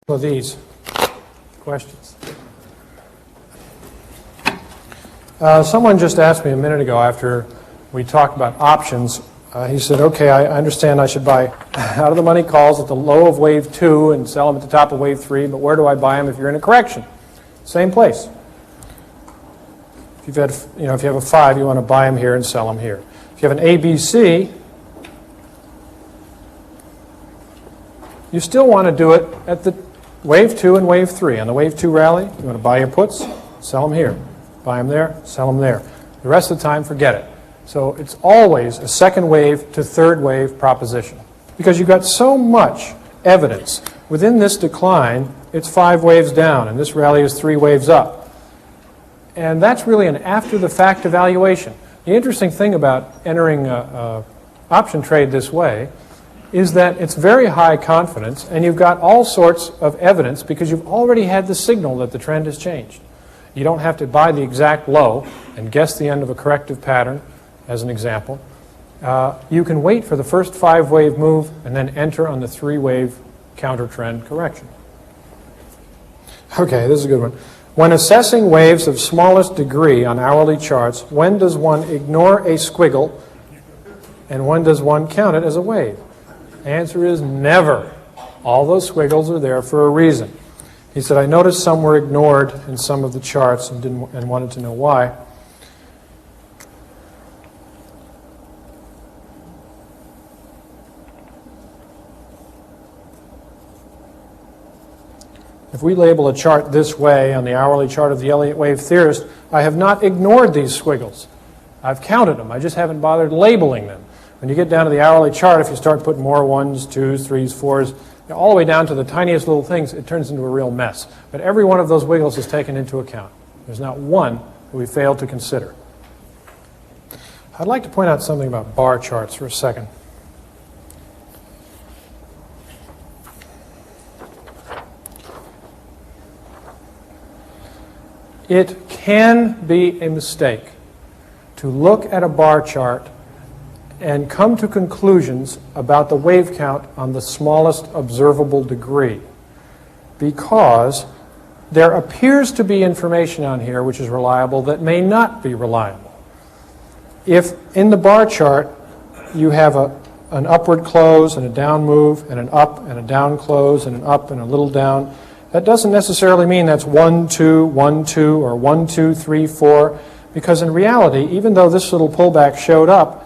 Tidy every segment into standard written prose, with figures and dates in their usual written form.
of these questions. Someone just asked me a minute ago after we talked about options. He said, okay, I understand I should buy out-of-the-money calls at the low of wave 2 and sell them at the top of wave 3, but where do I buy them if you're in a correction? Same place. If you have a 5, you want to buy them here and sell them here. If you have an ABC, you still want to do it at the wave 2 and wave 3. On the wave 2 rally, you want to buy your puts, sell them here. Buy them there, sell them there. The rest of the time, forget it. So it's always a second wave to third wave proposition. Because you've got so much evidence. Within this decline, it's 5 waves down, and this rally is 3 waves up. And that's really an after-the-fact evaluation. The interesting thing about entering an option trade this way is that it's very high confidence, and you've got all sorts of evidence because you've already had the signal that the trend has changed. You don't have to buy the exact low and guess the end of a corrective pattern, as an example. You can wait for the first 5-wave move and then enter on the 3-wave counter-trend correction. Okay, this is a good one. When assessing waves of smallest degree on hourly charts, when does one ignore a squiggle and when does one count it as a wave? The answer is never. All those squiggles are there for a reason. He said, I noticed some were ignored in some of the charts and wanted to know why. If we label a chart this way on the hourly chart of the Elliott wave theorist, I have not ignored these squiggles. I've counted them. I just haven't bothered labeling them. When you get down to the hourly chart, if you start putting more 1s, 2s, 3s, 4s, all the way down to the tiniest little things, it turns into a real mess. But every one of those wiggles is taken into account. There's not one that we failed to consider. I'd like to point out something about bar charts for a second. It can be a mistake to look at a bar chart and come to conclusions about the wave count on the smallest observable degree, because there appears to be information on here which is reliable that may not be reliable. If in the bar chart you have an upward close and a down move and an up and a down close and an up and a little down, that doesn't necessarily mean that's 1, 2, 1, 2, or 1, 2, 3, 4, because in reality, even though this little pullback showed up,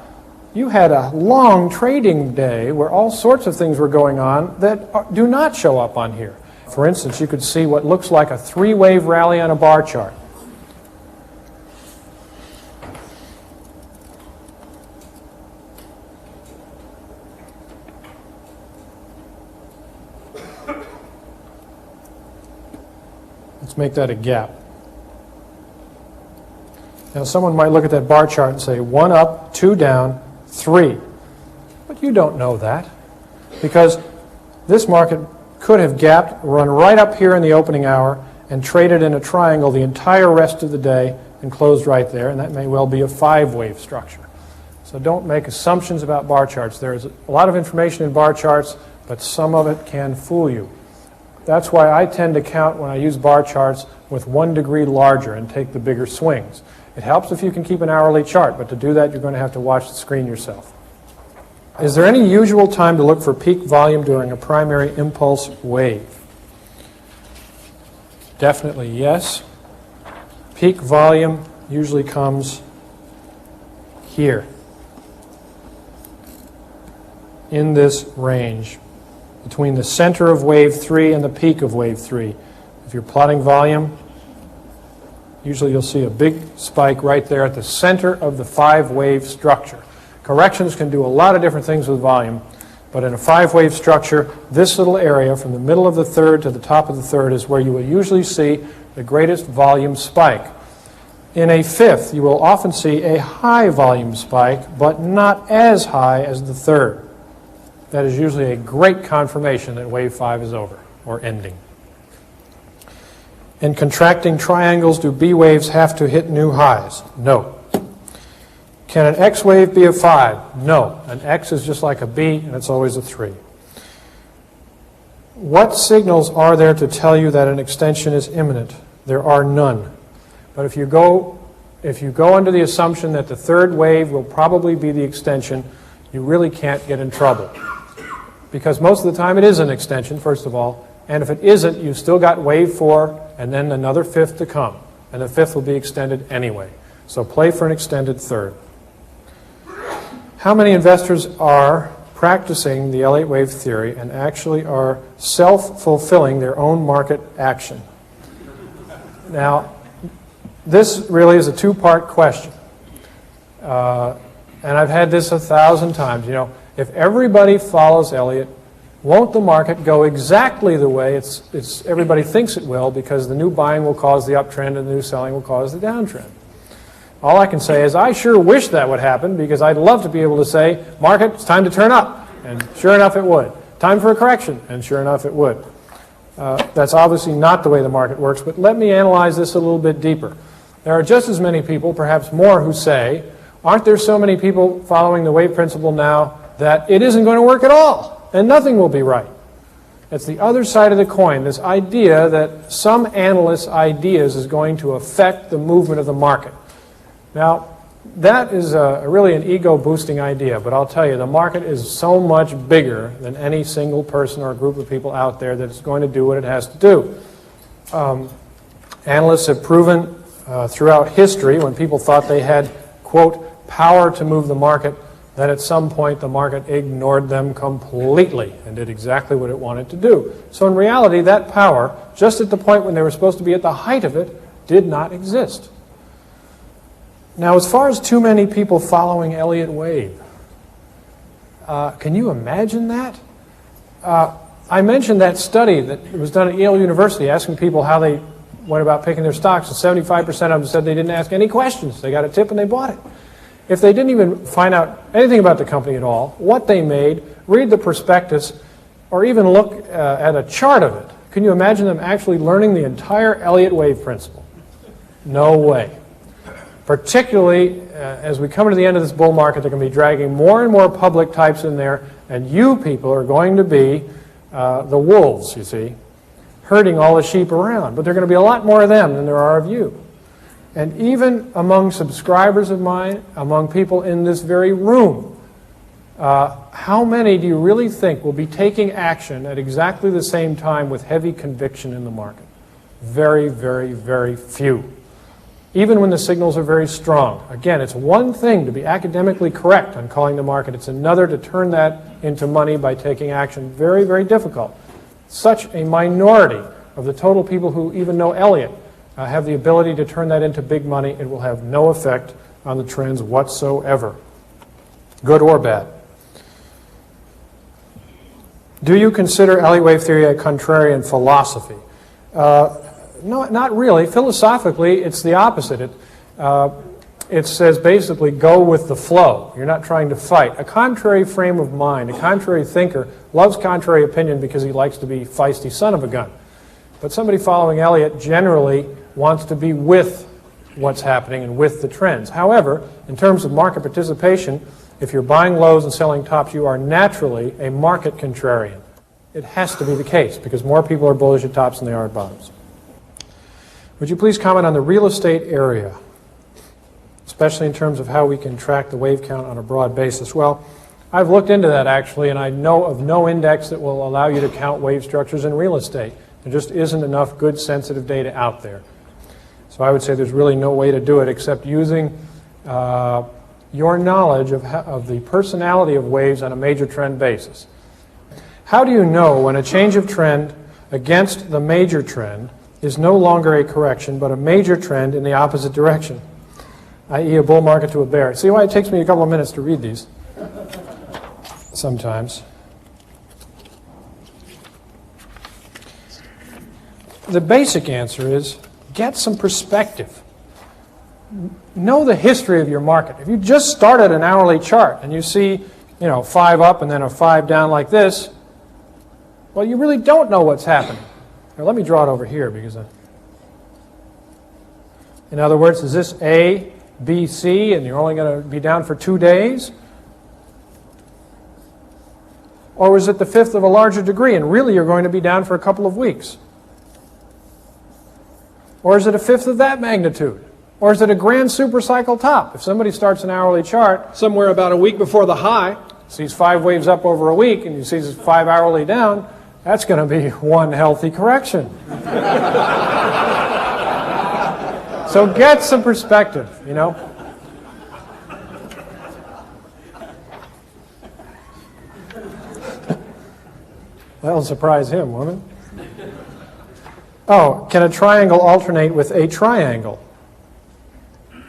you had a long trading day where all sorts of things were going on that do not show up on here. For instance, you could see what looks like a 3-wave rally on a bar chart. Let's make that a gap. Now someone might look at that bar chart and say 1 up, 2 down, 3. But you don't know that, because this market could have gapped, run right up here in the opening hour, and traded in a triangle the entire rest of the day and closed right there, and that may well be a 5-wave structure. So don't make assumptions about bar charts. There's a lot of information in bar charts, but some of it can fool you. That's why I tend to count when I use bar charts with 1 degree larger and take the bigger swings. It helps if you can keep an hourly chart, but to do that, you're going to have to watch the screen yourself. Is there any usual time to look for peak volume during a primary impulse wave? Definitely yes. Peak volume usually comes here, in this range, between the center of wave 3 and the peak of wave 3. If you're plotting volume, usually you'll see a big spike right there at the center of the 5-wave structure. Corrections can do a lot of different things with volume, but in a 5-wave structure, this little area from the middle of the third to the top of the third is where you will usually see the greatest volume spike. In a 5th, you will often see a high volume spike, but not as high as the third. That is usually a great confirmation that wave 5 is over or ending. In contracting triangles, do B waves have to hit new highs? No. Can an X wave be a 5? No. An X is just like a B, and it's always a 3. What signals are there to tell you that an extension is imminent? There are none. But if you go under the assumption that the third wave will probably be the extension, you really can't get in trouble. Because most of the time it is an extension, first of all, and if it isn't, you've still got wave 4 and then another fifth to come. And the fifth will be extended anyway. So play for an extended third. How many investors are practicing the Elliott wave theory and actually are self-fulfilling their own market action? Now, this really is a two-part question. And I've had this 1,000 times. You know, if everybody follows Elliott, won't the market go exactly the way everybody thinks it will, because the new buying will cause the uptrend and the new selling will cause the downtrend? All I can say is I sure wish that would happen, because I'd love to be able to say, market, it's time to turn up. And sure enough, it would. Time for a correction. And sure enough, it would. That's obviously not the way the market works, but let me analyze this a little bit deeper. There are just as many people, perhaps more, who say, aren't there so many people following the wave principle now that it isn't going to work at all and nothing will be right? It's the other side of the coin, this idea that some analyst's ideas is going to affect the movement of the market. Now, that is really an ego-boosting idea, but I'll tell you, the market is so much bigger than any single person or group of people out there that it's going to do what it has to do. Analysts have proven throughout history, when people thought they had, quote, power to move the market, that at some point the market ignored them completely and did exactly what it wanted to do. So in reality, that power, just at the point when they were supposed to be at the height of it, did not exist. Now, as far as too many people following Elliott wave, can you imagine that? I mentioned that study that was done at Yale University asking people how they went about picking their stocks, and 75% of them said they didn't ask any questions. They got a tip and they bought it. If they didn't even find out anything about the company at all, what they made, read the prospectus, or even look at a chart of it, can you imagine them actually learning the entire Elliott wave principle? No way. Particularly as we come to the end of this bull market, they're going to be dragging more and more public types in there, and you people are going to be the wolves, you see, herding all the sheep around. But there are going to be a lot more of them than there are of you. And even among subscribers of mine, among people in this very room, how many do you really think will be taking action at exactly the same time with heavy conviction in the market? Very, very, very few. Even when the signals are very strong. Again, it's one thing to be academically correct on calling the market. It's another to turn that into money by taking action. Very, very difficult. Such a minority of the total people who even know Elliott have the ability to turn that into big money. It will have no effect on the trends whatsoever, good or bad. Do you consider Elliott wave theory a contrarian philosophy? No, not really. Philosophically, it's the opposite. It says basically go with the flow. You're not trying to fight. A contrary frame of mind, a contrary thinker, loves contrary opinion because he likes to be feisty son of a gun. But somebody following Elliott generally wants to be with what's happening and with the trends. However, in terms of market participation, if you're buying lows and selling tops, you are naturally a market contrarian. It has to be the case because more people are bullish at tops than they are at bottoms. Would you please comment on the real estate area, especially in terms of how we can track the wave count on a broad basis? Well, I've looked into that actually, and I know of no index that will allow you to count wave structures in real estate. There just isn't enough good sensitive data out there. So I would say there's really no way to do it except using your knowledge of the personality of waves on a major trend basis. How do you know when a change of trend against the major trend is no longer a correction but a major trend in the opposite direction, i.e. a bull market to a bear? See why it takes me a couple of minutes to read these sometimes. The basic answer is get some perspective. Know the history of your market. If you just start at an hourly chart and you see, 5 up and then a 5 down like this, well, you really don't know what's happening. Now, let me draw it over here because in other words, is this A, B, C, and you're only going to be down for 2 days? Or was it the fifth of a larger degree, and really you're going to be down for a couple of weeks? Or is it a fifth of that magnitude? Or is it a grand supercycle top? If somebody starts an hourly chart somewhere about a week before the high, sees 5 waves up over a week, and you see 5 hourly down, that's going to be one healthy correction. So get some perspective, you know. That'll surprise him, won't it? Oh, can a triangle alternate with a triangle?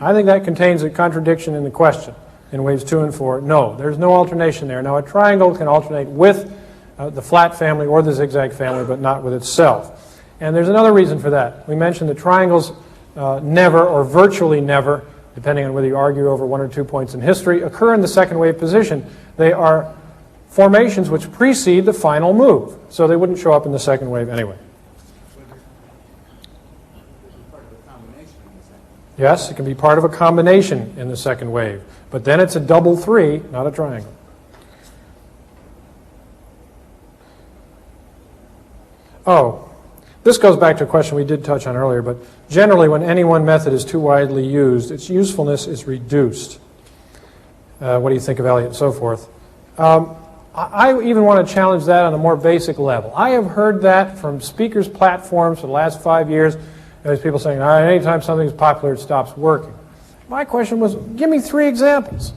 I think that contains a contradiction in the question in waves 2 and 4. No, there's no alternation there. Now, a triangle can alternate with the flat family or the zigzag family, but not with itself. And there's another reason for that. We mentioned that triangles never, or virtually never, depending on whether you argue over 1 or 2 points in history, occur in the second wave position. They are formations which precede the final move, so they wouldn't show up in the second wave anyway. Yes, it can be part of a combination in the second wave, but then it's a double 3, not a triangle. Oh, this goes back to a question we did touch on earlier, but generally when any one method is too widely used, its usefulness is reduced. What do you think of Elliot and so forth? I even want to challenge that on a more basic level. I have heard that from speakers' platforms for the last 5 years. There's people saying, all right, anytime something's popular, it stops working. My question was, give me 3 examples.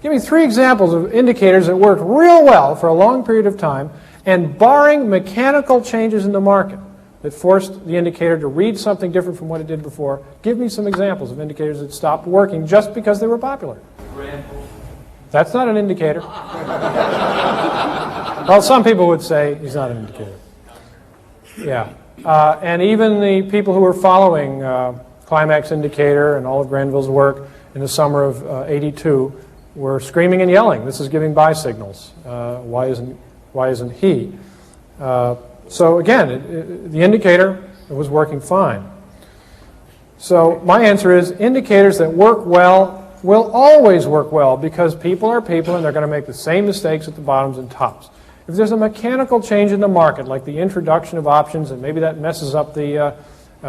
Give me 3 examples of indicators that worked real well for a long period of time, and barring mechanical changes in the market that forced the indicator to read something different from what it did before, give me some examples of indicators that stopped working just because they were popular. That's not an indicator. Well, some people would say he's not an indicator. Yeah. And even the people who were following Climax Indicator and all of Granville's work in the summer of '82 were screaming and yelling, this is giving buy signals. Why isn't he? So again, the indicator was working fine. So my answer is indicators that work well will always work well because people are people and they're going to make the same mistakes at the bottoms and tops. If there's a mechanical change in the market, like the introduction of options, and maybe that messes up the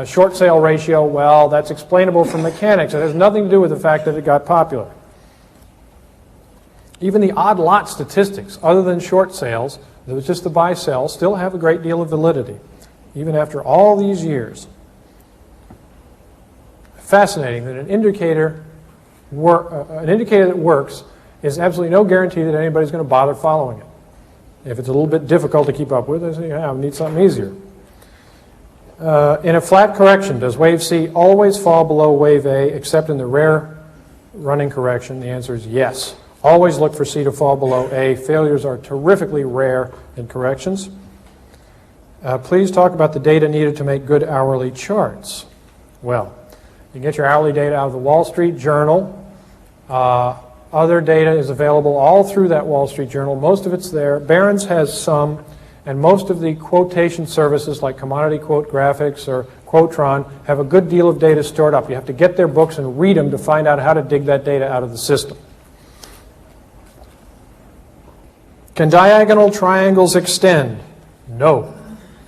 short sale ratio, well, that's explainable from mechanics. It has nothing to do with the fact that it got popular. Even the odd lot statistics, other than short sales, that was just the buy-sell, still have a great deal of validity, even after all these years. Fascinating that an indicator that works is absolutely no guarantee that anybody's going to bother following it. If it's a little bit difficult to keep up with, I say, yeah, I need something easier. In a flat correction, does wave C always fall below wave A except in the rare running correction? The answer is yes. Always look for C to fall below A. Failures are terrifically rare in corrections. Please talk about the data needed to make good hourly charts. Well, you can get your hourly data out of the Wall Street Journal. Other data is available all through that Wall Street Journal. Most of it's there. Barron's has some, and most of the quotation services like Commodity Quote Graphics or Quotron have a good deal of data stored up. You have to get their books and read them to find out how to dig that data out of the system. Can diagonal triangles extend? No.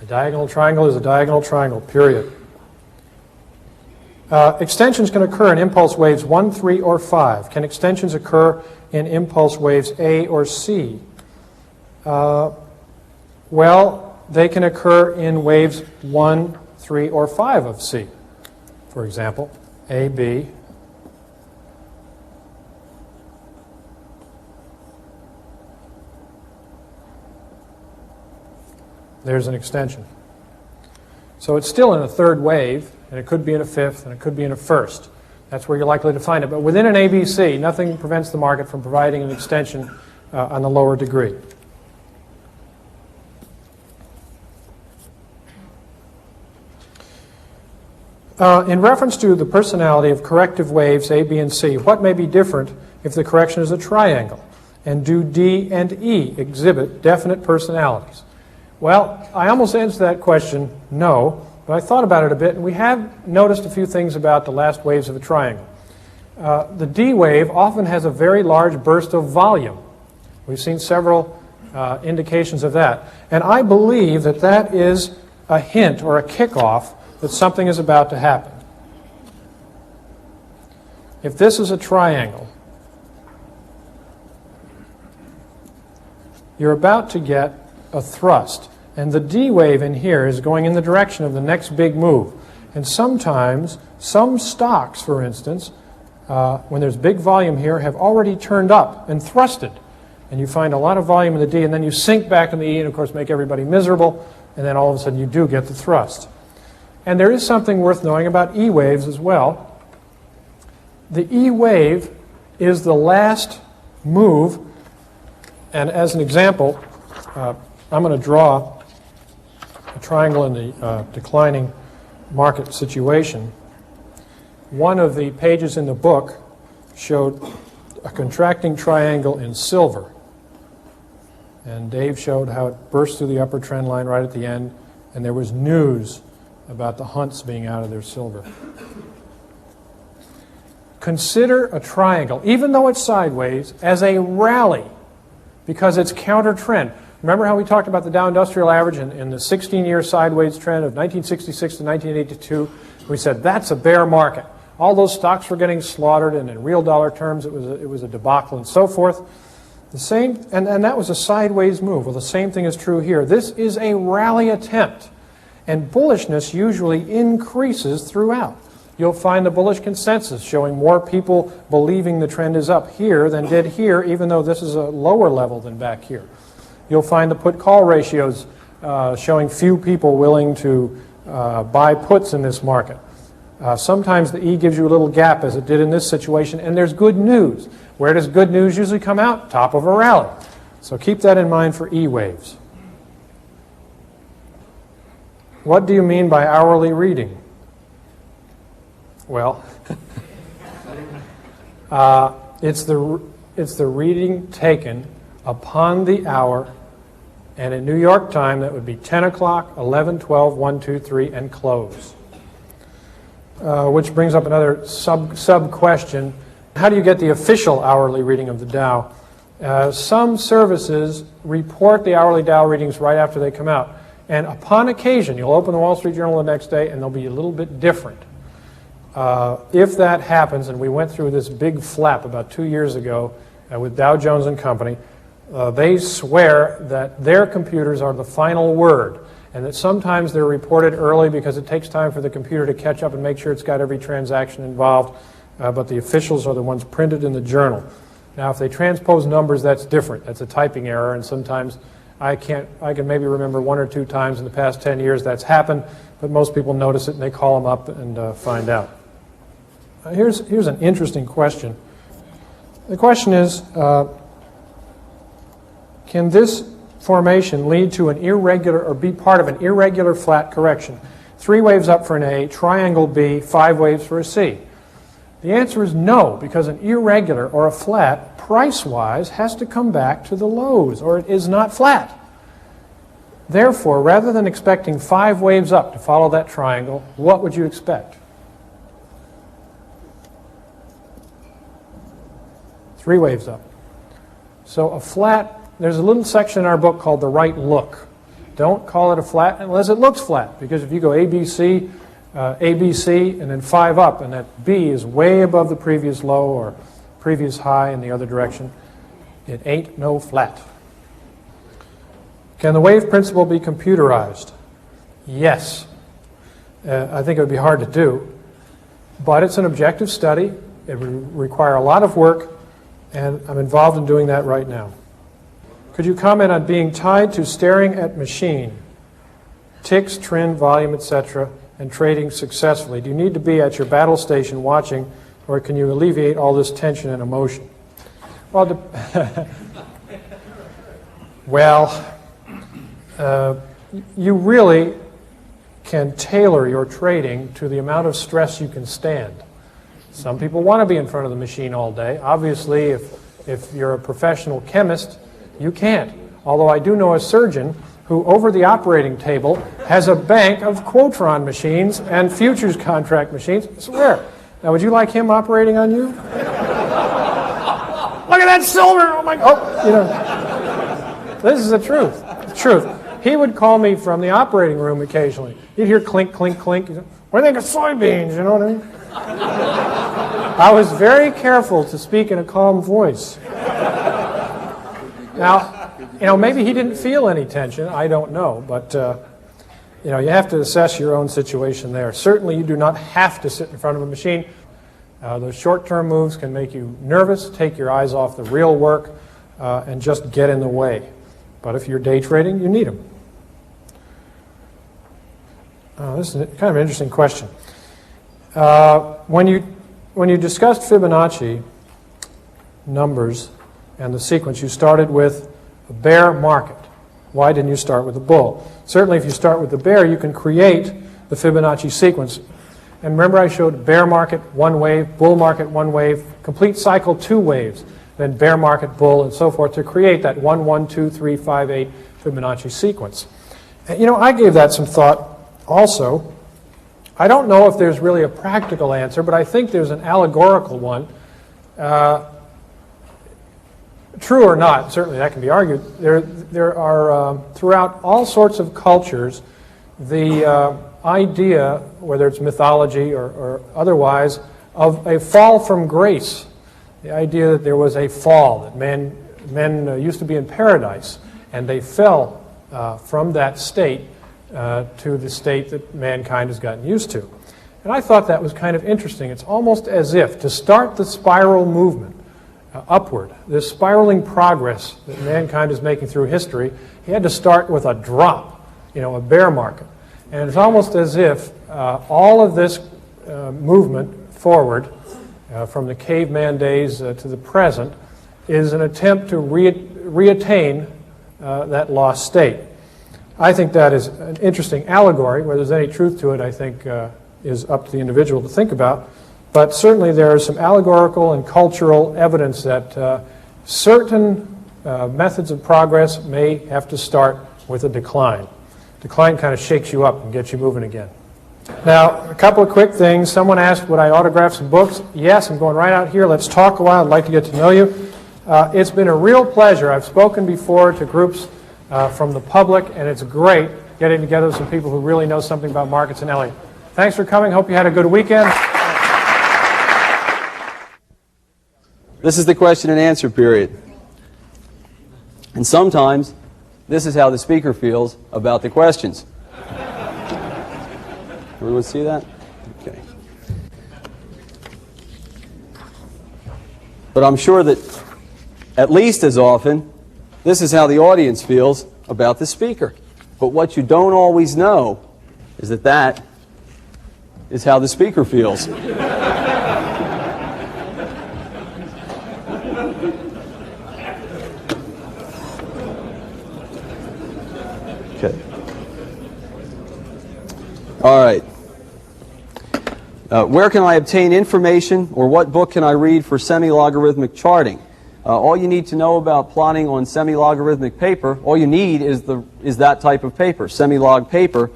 A diagonal triangle is a diagonal triangle, period. Extensions can occur in impulse waves 1, 3, or 5. Can extensions occur in impulse waves A or C? Well, they can occur in waves 1, 3, or 5 of C. For example, A, B. There's an extension. So it's still in a third wave, and it could be in a fifth, and it could be in a first. That's where you're likely to find it. But within an ABC, nothing prevents the market from providing an extension on the lower degree. In reference to the personality of corrective waves A, B, and C, what may be different if the correction is a triangle? And do D and E exhibit definite personalities? Well, I almost answered that question, no, but I thought about it a bit, and we have noticed a few things about the last waves of a triangle. The D wave often has a very large burst of volume. We've seen several indications of that. And I believe that that is a hint or a kickoff that something is about to happen. If this is a triangle, you're about to get a thrust. And the D wave in here is going in the direction of the next big move. And sometimes, some stocks, for instance, when there's big volume here, have already turned up and thrusted. And you find a lot of volume in the D, and then you sink back in the E, and of course make everybody miserable, and then all of a sudden you do get the thrust. And there is something worth knowing about E waves as well. The E wave is the last move, and as an example, I'm going to draw a triangle in the declining market situation. One of the pages in the book showed a contracting triangle in silver. And Dave showed how it burst through the upper trend line right at the end, and there was news about the Hunts being out of their silver. Consider a triangle, even though it's sideways, as a rally, because it's counter trend. Remember how we talked about the Dow Industrial Average in the 16-year sideways trend of 1966 to 1982? We said that's a bear market. All those stocks were getting slaughtered, and in real dollar terms it was a debacle and so forth. The same, and that was a sideways move. Well, the same thing is true here. This is a rally attempt, and bullishness usually increases throughout. You'll find the bullish consensus showing more people believing the trend is up here than did here, even though this is a lower level than back here. You'll find the put-call ratios showing few people willing to buy puts in this market. Sometimes the E gives you a little gap, as it did in this situation, and there's good news. Where does good news usually come out? Top of a rally. So keep that in mind for E waves. What do you mean by hourly reading? Well, it's the reading taken upon the hour, and in New York time that would be 10 o'clock, 11, 12, 1, 2, 3, and close. Which brings up another sub-question. How do you get the official hourly reading of the Dow? Some services report the hourly Dow readings right after they come out. And upon occasion, you'll open the Wall Street Journal the next day and they'll be a little bit different. If that happens, and we went through this big flap about 2 years ago with Dow Jones and Company, they swear that their computers are the final word, and that sometimes they're reported early because it takes time for the computer to catch up and make sure it's got every transaction involved, but the officials are the ones printed in the journal. Now, if they transpose numbers, that's different. That's a typing error, and sometimes I can maybe remember 1 or 2 times in the past 10 years that's happened, but most people notice it and they call them up and find out. Here's an interesting question. The question is, can this formation lead to an irregular or be part of an irregular flat correction? 3 waves up for an A, triangle B, 5 waves for a C. The answer is no, because an irregular or a flat, price-wise, has to come back to the lows, or it is not flat. Therefore, rather than expecting 5 waves up to follow that triangle, what would you expect? 3 waves up. So a flat, there's a little section in our book called the right look. Don't call it a flat unless it looks flat, because if you go ABC, ABC, and then 5 up, and that B is way above the previous low or previous high in the other direction, it ain't no flat. Can the wave principle be computerized? Yes. I think it would be hard to do, but it's an objective study. It would require a lot of work, and I'm involved in doing that right now. Could you comment on being tied to staring at machine, ticks, trend, volume, etc., and trading successfully? Do you need to be at your battle station watching, or can you alleviate all this tension and emotion? Well, you really can tailor your trading to the amount of stress you can stand. Some people want to be in front of the machine all day. Obviously, if you're a professional chemist, you can't. Although I do know a surgeon who, over the operating table, has a bank of Quotron machines and futures contract machines. I swear. Now, would you like him operating on you? Look at that silver! Oh my! Oh, you know. This is the truth. The truth. He would call me from the operating room occasionally. You'd hear clink, clink, clink. What do you think of soybeans? You know what I mean? I was very careful to speak in a calm voice. Now, maybe he didn't feel any tension. I don't know. But, you have to assess your own situation there. Certainly, you do not have to sit in front of a machine. Those short-term moves can make you nervous, take your eyes off the real work, and just get in the way. But if you're day trading, you need them. This is kind of an interesting question. When you discussed Fibonacci numbers and the sequence, you started with a bear market. Why didn't you start with a bull? Certainly, if you start with the bear, you can create the Fibonacci sequence. And remember, I showed bear market, one wave, bull market, one wave, complete cycle, two waves, then bear market, bull, and so forth to create that 1, 1, 2, 3, 5, 8 Fibonacci sequence. And, I gave that some thought also. I don't know if there's really a practical answer, but I think there's an allegorical one. True or not, certainly that can be argued. There are, throughout all sorts of cultures, the idea, whether it's mythology or otherwise, of a fall from grace. The idea that there was a fall, that men used to be in paradise, and they fell from that state to the state that mankind has gotten used to. And I thought that was kind of interesting. It's almost as if to start the spiral movement upward, this spiraling progress that mankind is making through history, he had to start with a drop, a bear market. And it's almost as if all of this movement forward, from the caveman days to the present, is an attempt to reattain that lost state. I think that is an interesting allegory. Whether there's any truth to it, I think, is up to the individual to think about. But certainly there is some allegorical and cultural evidence that certain methods of progress may have to start with a decline. Decline kind of shakes you up and gets you moving again. Now, a couple of quick things. Someone asked, would I autograph some books? Yes, I'm going right out here. Let's talk a while. I'd like to get to know you. It's been a real pleasure. I've spoken before to groups from the public, and it's great getting together with some people who really know something about markets in Elliott. Thanks for coming. Hope you had a good weekend. This is the question and answer period. And sometimes this is how the speaker feels about the questions. Everyone see that? Okay. But I'm sure that at least as often, this is how the audience feels about the speaker. But what you don't always know is that that is how the speaker feels. Okay. All right. Where can I obtain information, or what book can I read for semi-logarithmic charting? All you need to know about plotting on semi-logarithmic paper, all you need is that type of paper, semi-log paper.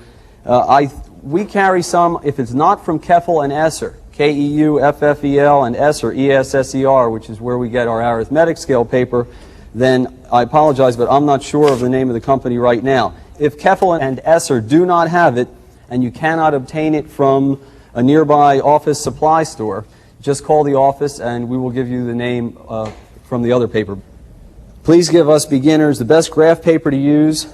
We carry some, if it's not from Keffel and Esser, K-E-U-F-F-E-L, and Esser, E-S-S-E-R, which is where we get our arithmetic scale paper, then I apologize, but I'm not sure of the name of the company right now. If Keffel and Esser do not have it, and you cannot obtain it from a nearby office supply store, just call the office and we will give you the name from the other paper. Please give us beginners the best graph paper to use,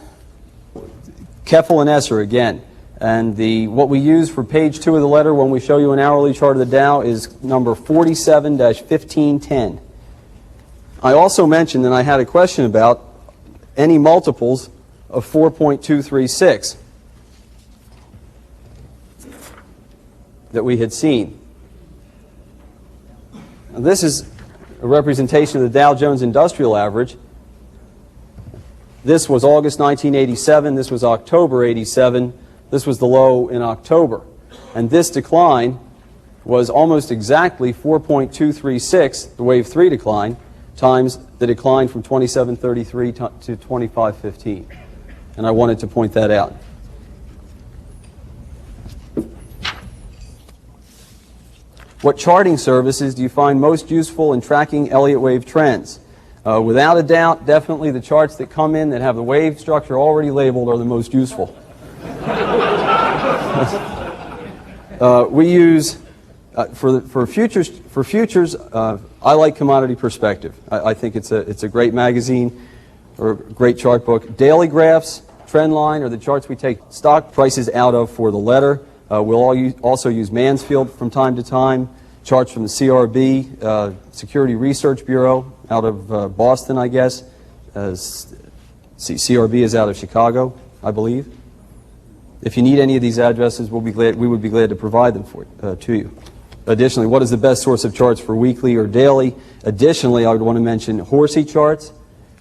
Keffel and Esser again. And what we use for page 2 of the letter when we show you an hourly chart of the Dow is number 47-1510. I also mentioned that I had a question about any multiples of 4.236 that we had seen. Now, this is a representation of the Dow Jones Industrial Average. This was August 1987. This was October 87. This was the low in October. And this decline was almost exactly 4.236, the wave 3 decline, times the decline from 2733 to 2515. And I wanted to point that out. What charting services do you find most useful in tracking Elliott wave trends? Without a doubt, definitely the charts that come in that have the wave structure already labeled are the most useful. We use, for futures, I like Commodity Perspective. I think it's a great magazine or a great chart book. Daily graphs, trend line, are the charts we take stock prices out of for the letter. We'll also use Mansfield from time to time. Charts from the CRB, Security Research Bureau, out of Boston, I guess. CRB is out of Chicago, I believe. If you need any of these addresses, we would be glad to provide them to you. Additionally, what is the best source of charts for weekly or daily? Additionally, I would want to mention Horsey charts,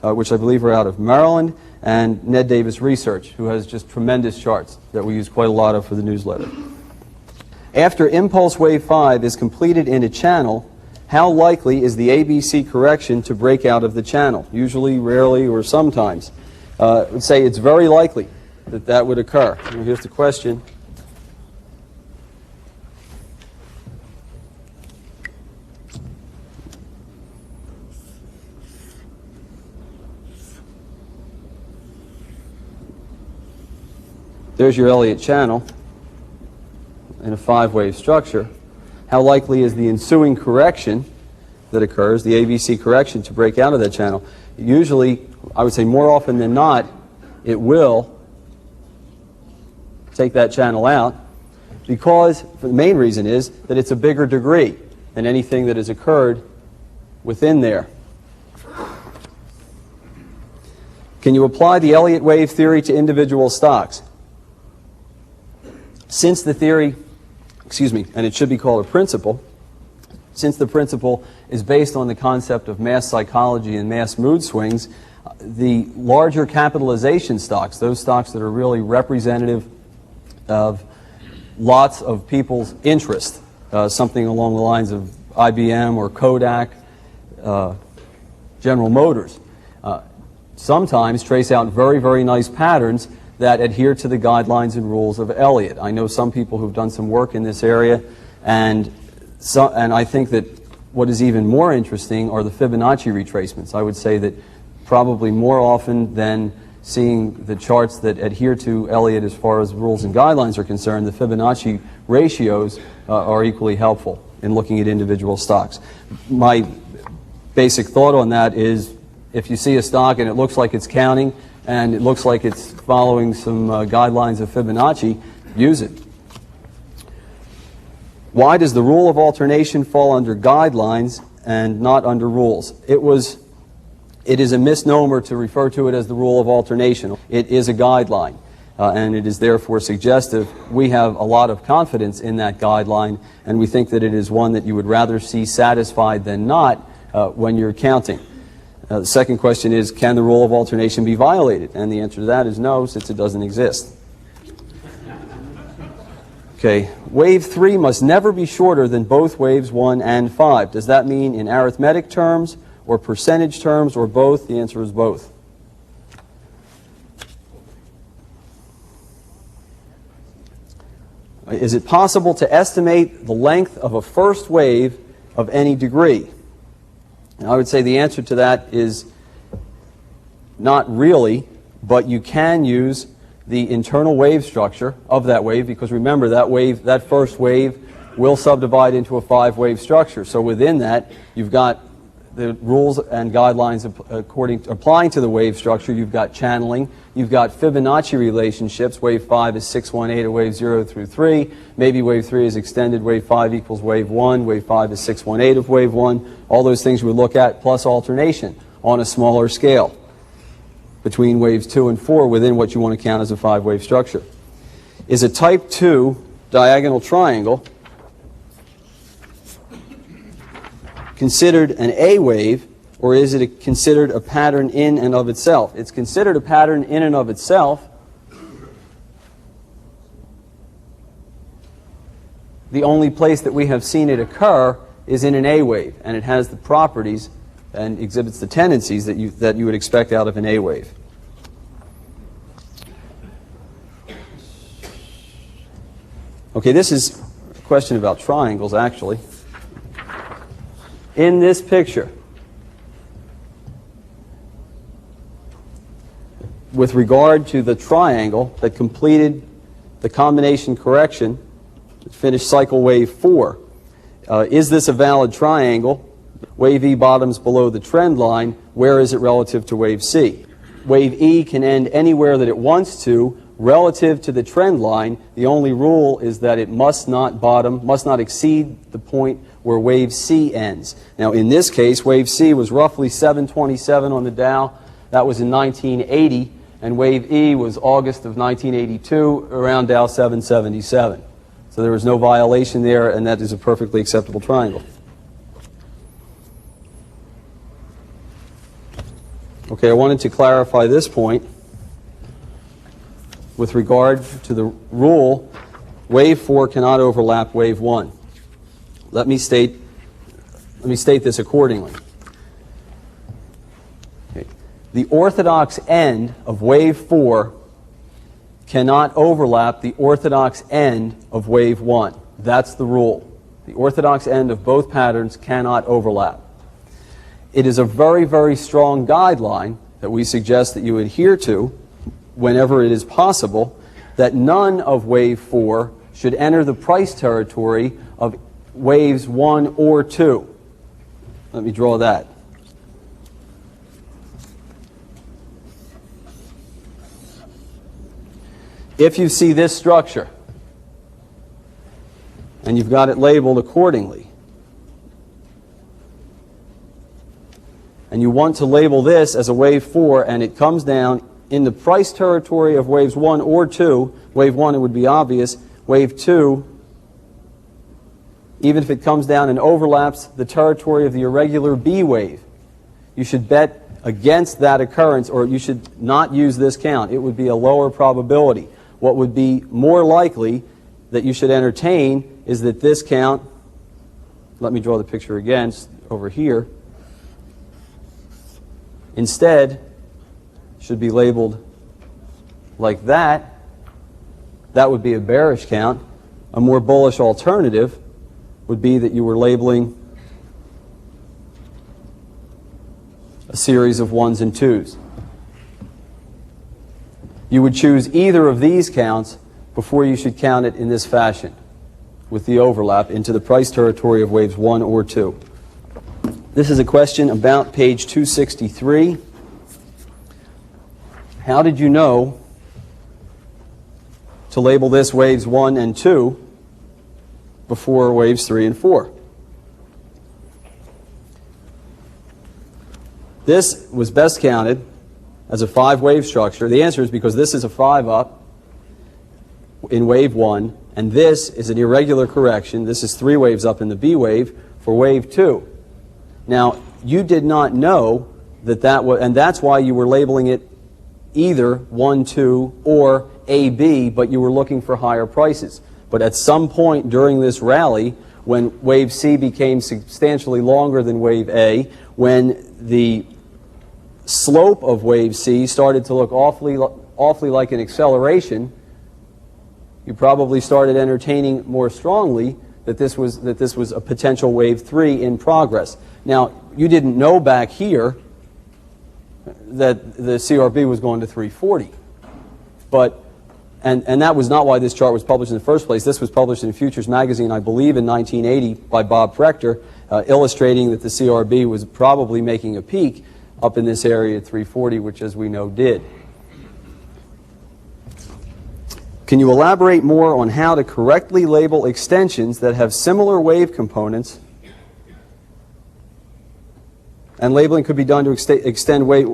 which I believe are out of Maryland, and Ned Davis Research, who has just tremendous charts that we use quite a lot of for the newsletter. After impulse wave 5 is completed in a channel, how likely is the ABC correction to break out of the channel? Usually, rarely, or sometimes. I would say it's very likely that that would occur. And here's the question. There's your Elliott channel in a 5-wave structure. How likely is the ensuing correction that occurs, the ABC correction, to break out of that channel? Usually, I would say more often than not, it will take that channel out, because the main reason is that it's a bigger degree than anything that has occurred within there. Can you apply the Elliott wave theory to individual stocks? Since the theory, and it should be called a principle, since the principle is based on the concept of mass psychology and mass mood swings, the larger capitalization stocks, those stocks that are really representative of lots of people's interest, something along the lines of IBM or Kodak, General Motors, sometimes trace out very, very nice patterns that adhere to the guidelines and rules of Elliott. I know some people who've done some work in this area, and I think that what is even more interesting are the Fibonacci retracements. I would say that probably more often than seeing the charts that adhere to Elliott as far as rules and guidelines are concerned, the Fibonacci ratios are equally helpful in looking at individual stocks. My basic thought on that is, if you see a stock and it looks like it's counting, and it looks like it's following some guidelines of Fibonacci, use it. Why does the rule of alternation fall under guidelines and not under rules? It is a misnomer to refer to it as the rule of alternation. It is a guideline, and it is therefore suggestive. We have a lot of confidence in that guideline, and we think that it is one that you would rather see satisfied than not when you're counting. The second question is, can the rule of alternation be violated? And the answer to that is no, since it doesn't exist. Okay, wave 3 must never be shorter than both waves 1 and 5. Does that mean in arithmetic terms, or percentage terms, or both? The answer is both. Is it possible to estimate the length of a first wave of any degree? And I would say the answer to that is not really, but you can use the internal wave structure of that wave, because remember, that first wave will subdivide into a 5-wave structure. So within that, you've got the rules and guidelines applying to the wave structure. You've got channeling. You've got Fibonacci relationships. Wave 5 is 618 of wave 0 through 3. Maybe wave 3 is extended. Wave 5 equals wave 1. Wave 5 is 618 of wave 1. All those things we would look at, plus alternation on a smaller scale between waves 2 and 4 within what you want to count as a 5-wave structure. Is a type 2 diagonal triangle considered an A wave, or is it considered a pattern in and of itself? It's considered a pattern in and of itself. The only place that we have seen it occur is in an A wave, and it has the properties and exhibits the tendencies that you would expect out of an A wave. Okay, this is a question about triangles, actually. In this picture, with regard to the triangle that completed the combination correction, finished cycle wave 4. Is this a valid triangle? Wave E bottoms below the trend line. Where is it relative to wave C? Wave E can end anywhere that it wants to relative to the trend line. The only rule is that it must not bottom, must not exceed the point where wave C ends. Now in this case, wave C was roughly 727 on the Dow. That was in 1980, and wave E was August of 1982, around Dow 777. So there was no violation there, and that is a perfectly acceptable triangle. Okay, I wanted to clarify this point with regard to the rule, wave 4 cannot overlap wave 1. Let me state this accordingly. Okay. The orthodox end of wave 4 cannot overlap the orthodox end of wave 1. That's the rule. The orthodox end of both patterns cannot overlap. It is a very, very strong guideline that we suggest that you adhere to whenever it is possible, that none of wave 4 should enter the price territory of waves 1 or 2. Let me draw that. If you see this structure, and you've got it labeled accordingly, and you want to label this as a wave 4, and it comes down in the price territory of waves 1 or 2, wave 1 it would be obvious, wave 2, even if it comes down and overlaps the territory of the irregular B wave, you should bet against that occurrence, or you should not use this count. It would be a lower probability. What would be more likely that you should entertain is that this count, let me draw the picture again over here, instead should be labeled like that. That would be a bearish count. A more bullish alternative would be that you were labeling a series of 1s and 2s. You would choose either of these counts before you should count it in this fashion, with the overlap into the price territory of waves 1 or 2. This is a question about page 263. How did you know to label this waves 1 and 2 before waves 3 and 4? This was best counted as a 5-wave structure. The answer is because this is a 5 up in wave 1, and this is an irregular correction. This is 3 waves up in the B wave for wave 2. Now, you did not know that that was, and that's why you were labeling it either 1, 2 or AB, but you were looking for higher prices. But at some point during this rally, when wave C became substantially longer than wave A, when the slope of wave C started to look awfully like an acceleration, you probably started entertaining more strongly that this was a potential wave 3 in progress. Now, you didn't know back here that the CRB was going to 340. But, and that was not why this chart was published in the first place. This was published in Futures Magazine, I believe, in 1980 by Bob Prechter, illustrating that the CRB was probably making a peak up in this area at 340, which, as we know, did. Can you elaborate more on how to correctly label extensions that have similar wave components? And labeling could be done to extend wave.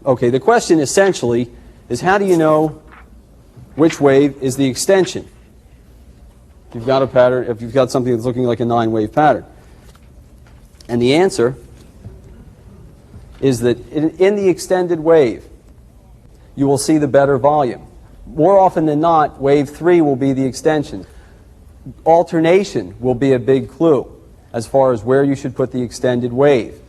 Okay, the question essentially is, how do you know which wave is the extension? If you've got a pattern, if you've got something that's looking like a 9-wave pattern. And the answer is that in the extended wave, you will see the better volume. More often than not, wave 3 will be the extension. Alternation will be a big clue as far as where you should put the extended wave.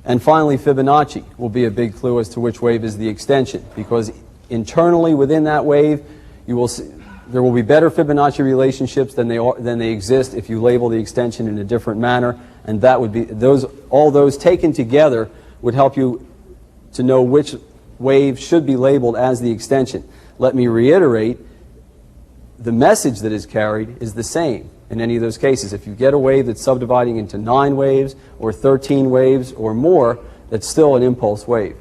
And finally, Fibonacci will be a big clue as to which wave is the extension, because internally within that wave, you will see, there will be better Fibonacci relationships than they exist if you label the extension in a different manner, and that would be all those taken together would help you to know which wave should be labeled as the extension. Let me reiterate, the message that is carried is the same in any of those cases. If you get a wave that's subdividing into 9 waves or 13 waves or more, that's still an impulse wave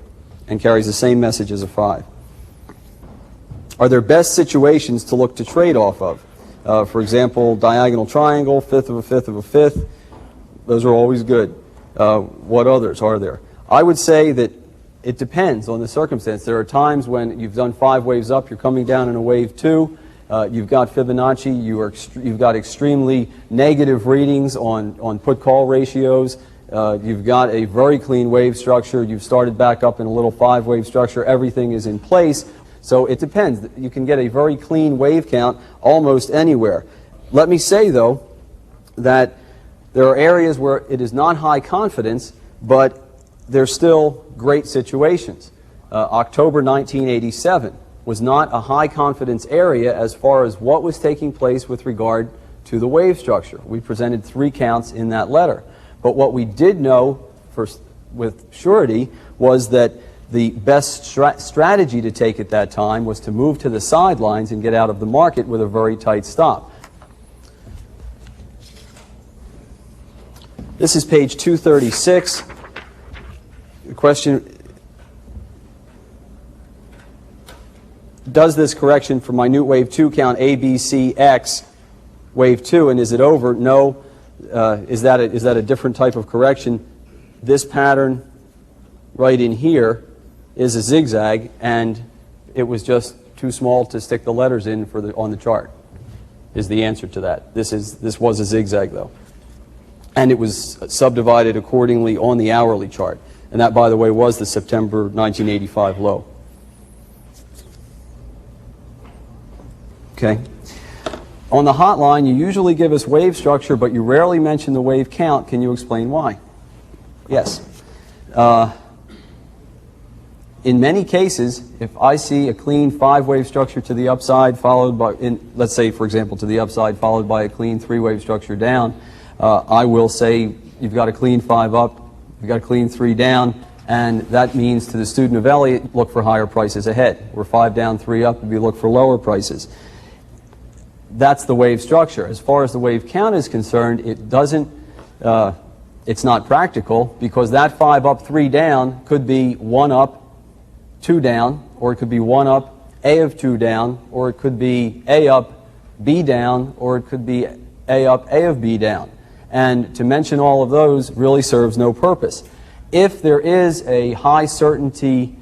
and carries the same message as a 5. Are there best situations to look to trade off of? For example, diagonal triangle, fifth of a fifth of a fifth. Those are always good. What others are there? I would say that it depends on the circumstance. There are times when you've done 5 waves up, you're coming down in a wave 2. You've got Fibonacci, you've got extremely negative readings on put-call ratios. You've got a very clean wave structure. You've started back up in a little 5-wave structure. Everything is in place. So it depends. You can get a very clean wave count almost anywhere. Let me say, though, that there are areas where it is not high confidence, but they're still great situations. October 1987 was not a high confidence area as far as what was taking place with regard to the wave structure. We presented 3 counts in that letter. But what we did know with surety was that the best strategy to take at that time was to move to the sidelines and get out of the market with a very tight stop. This is page 236. The question: does this correction for minute wave 2 count A, B, C, X, wave 2, and is it over? No. Is that a different type of correction? This pattern right in here is a zigzag, and it was just too small to stick the letters in on the chart, is the answer to that. This was a zigzag, though. And it was subdivided accordingly on the hourly chart. And that, by the way, was the September 1985 low. Okay. On the hotline, you usually give us wave structure, but you rarely mention the wave count. Can you explain why? Yes. In many cases, if I see a clean 5-wave structure to the upside followed by, let's say, for example, to the upside followed by a clean 3-wave structure down, I will say you've got a clean 5 up, you've got a clean 3 down, and that means to the student of Elliott, look for higher prices ahead. We're 5 down, 3 up, and we look for lower prices. That's the wave structure. As far as the wave count is concerned, it's not practical, because that 5 up, 3 down could be 1 up, 2 down, or it could be 1 up, A of 2 down, or it could be A up, B down, or it could be A up, A of B down. And to mention all of those really serves no purpose. If there is a high certainty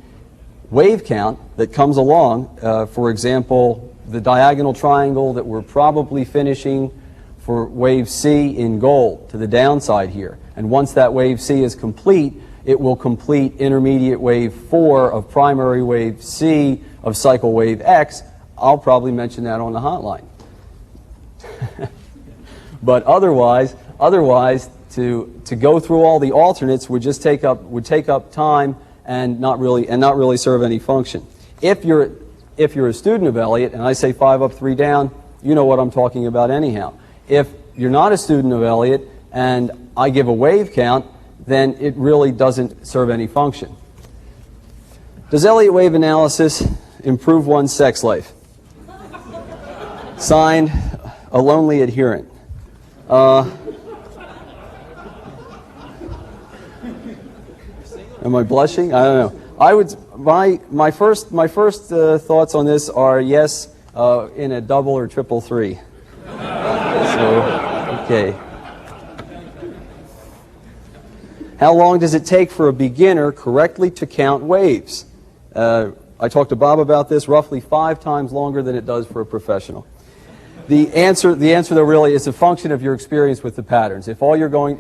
wave count that comes along, for example, the diagonal triangle that we're probably finishing for wave C in gold to the downside here, and once that wave C is complete, it will complete intermediate wave 4 of primary wave C of cycle wave X. I'll probably mention that on the hotline. But otherwise, to go through all the alternates would just take up time and not really serve any function. If you're a student of Elliott and I say 5 up, 3 down, you know what I'm talking about anyhow. If you're not a student of Elliott and I give a wave count, then it really doesn't serve any function. Does Elliott wave analysis improve one's sex life? Signed, a lonely adherent. Am I blushing? I don't know. I would. My first thoughts on this are yes, in a double or triple 3. So, okay. How long does it take for a beginner correctly to count waves? I talked to Bob about this. Roughly 5 times longer than it does for a professional. The answer though really is a function of your experience with the patterns. If all you're going,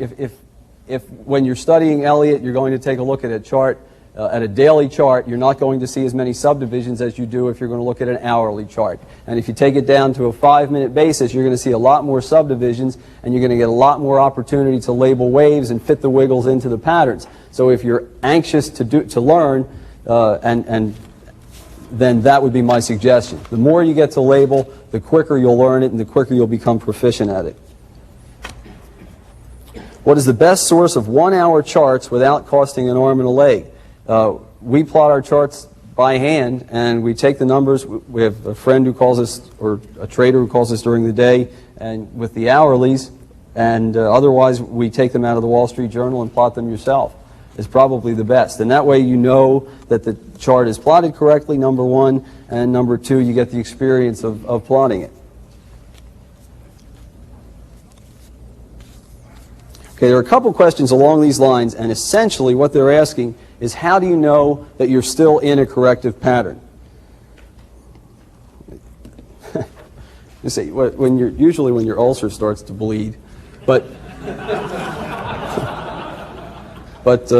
if when you're studying Elliott, you're going to take a look at a chart, at a daily chart, you're not going to see as many subdivisions as you do if you're going to look at an hourly chart. And if you take it down to a 5-minute basis, you're going to see a lot more subdivisions, and you're going to get a lot more opportunity to label waves and fit the wiggles into the patterns. So if you're anxious to learn, then that would be my suggestion. The more you get to label, the quicker you'll learn it and the quicker you'll become proficient at it. What is the best source of 1-hour charts without costing an arm and a leg? We plot our charts by hand, and we take the numbers. We have a friend who calls us, or a trader who calls us during the day, and with the hourlies, and otherwise we take them out of the Wall Street Journal and plot them yourself. Is probably the best. And that way you know that the chart is plotted correctly, number one, and number two, you get the experience of plotting it. Okay, there are a couple questions along these lines, and essentially what they're asking is, how do you know that you're still in a corrective pattern? You see, usually when your ulcer starts to bleed, but that's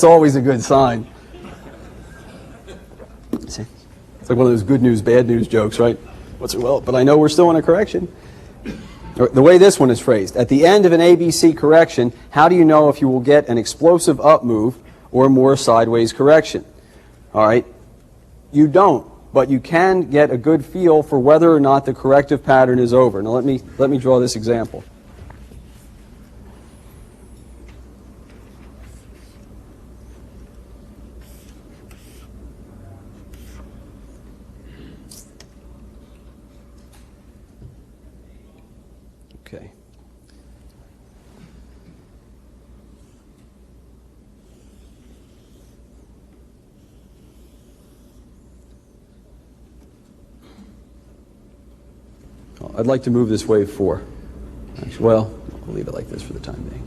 always a good sign. See, it's like one of those good news, bad news jokes, right? Well, but I know we're still in a correction. The way this one is phrased, at the end of an ABC correction, how do you know if you will get an explosive up move or a more sideways correction? All right, you don't, but you can get a good feel for whether or not the corrective pattern is over. Now let me draw this example. Okay. I'd like to move this wave 4. Actually, well, I'll leave it like this for the time being.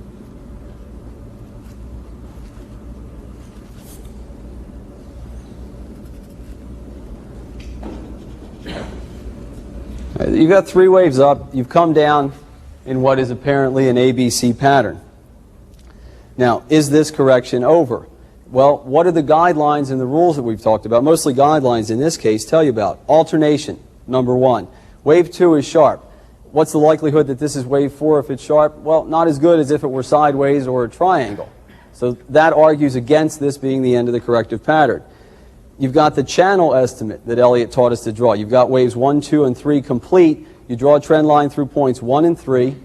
You've got 3 waves up. You've come down in what is apparently an ABC pattern. Now, is this correction over? Well, what are the guidelines and the rules that we've talked about? Mostly guidelines in this case tell you about. Alternation, number 1. Wave 2 is sharp. What's the likelihood that this is wave 4 if it's sharp? Well, not as good as if it were sideways or a triangle. So that argues against this being the end of the corrective pattern. You've got the channel estimate that Elliott taught us to draw. You've got waves 1, 2, and 3 complete. You draw a trend line through points 1 and 3.